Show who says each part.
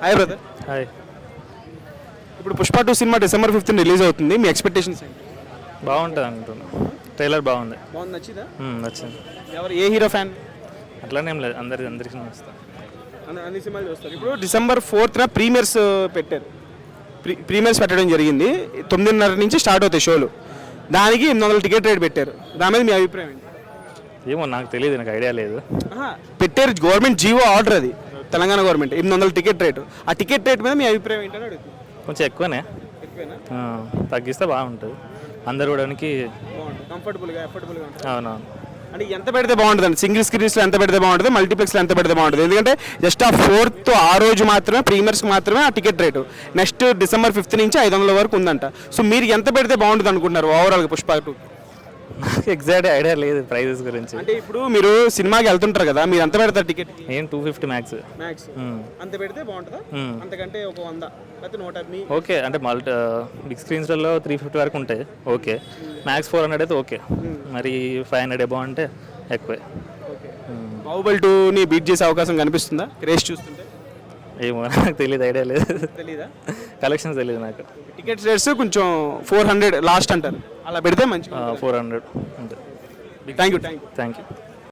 Speaker 1: Hi brother.
Speaker 2: Hi.
Speaker 1: ఇప్పుడు Pushpa 2 cinema December 5th release అవుతుంది. మీ expectations ఏంటి?
Speaker 2: బాగుంటుంది అనుకుంటున్నా. ట్రైలర్ బాగుంది.
Speaker 1: నచ్చిందా?
Speaker 2: నచ్చింది.
Speaker 1: ఏ హీరో ఫ్యాన్?
Speaker 2: అట్లానేం లేదు, అందరికి నచ్చుతాం.
Speaker 1: అన్ని సినిమాలు చూస్తారు. ఇప్పుడు December 4th ప్రీమియర్స్ పెట్టారు. ప్రీమియర్స్ పెట్టడం జరిగింది. 9:30 నుంచి స్టార్ట్ అవుతాయి షోలు. దానికి 800 టికెట్ రేట్ పెట్టారు. దాని మీద మీ అభిప్రాయం ఏంటి?
Speaker 2: ఏమో నాకు తెలియదు, నాకు ఐడియా లేదు.
Speaker 1: పెట్టారు, గవర్నమెంట్ జీవో ఆర్డర్ అది, తెలంగాణ గవర్నమెంట్ 800 టికెట్ రేటు. ఆ టికెట్ రేట్ మీద మీ అభిప్రాయం ఏంటని అడుగుతుంది.
Speaker 2: కొంచెం ఎక్కువనే, తగ్గిస్తే బాగుంటుంది. అందరు కూడా
Speaker 1: కంఫర్టబుల్గా
Speaker 2: అవునవును.
Speaker 1: అంటే ఎంత పెడితే బాగుంటుంది అండి? సింగిల్ స్క్రీన్స్లో ఎంత పెడితే బాగుంటుంది, మల్టీప్లెక్స్లో ఎంత పెడితే బాగుంటుంది? ఎందుకంటే జస్ట్ ఆ 4th ఆ రోజు మాత్రమే ప్రీమియర్స్కి మాత్రమే ఆ ticket rate. Next December 5th నుంచి 500 వరకు ఉందంట. సో మీరు ఎంత పెడితే బాగుంటుంది అనుకుంటున్నారు ఓవరాల్గా పుష్ప 2?
Speaker 2: నాకు ఎగ్జాక్ట్ ఐడియా లేదు ప్రైజెస్ గురించి.
Speaker 1: అంటే ఇప్పుడు మీరు సినిమాకి వెళ్తుంటారు కదా, మీరు ఎంత పెడతారు టికెట్?
Speaker 2: నేను 250 మ్యాక్స్.
Speaker 1: అంత పెడితే బాగుంటుందా? అంతకంటే ఒక 100 లేకపోతే 150?
Speaker 2: ఓకే, అంటే బిగ్ స్క్రీన్స్లలో 350 వరకు ఉంటాయి. ఓకే, మ్యాక్స్ 400 అయితే ఓకే. మరి 500 ఎబో అంటే ఎక్కువే.
Speaker 1: బాహుబలి 2ని బీట్ చేసే అవకాశం కనిపిస్తుందా క్రేజ్ చూస్తుంటే?
Speaker 2: ఏమో నాకు తెలియదు, ఐడియా లేదు.
Speaker 1: తెలీదా?
Speaker 2: కలెక్షన్స్ తెలియదు నాకు.
Speaker 1: టికెట్స్ రేట్స్ కొంచెం 400 లాస్ట్ అంటారు, అలా పెడితే మంచిగా.
Speaker 2: 400 అంతే.
Speaker 1: Thank you.
Speaker 2: Thank you.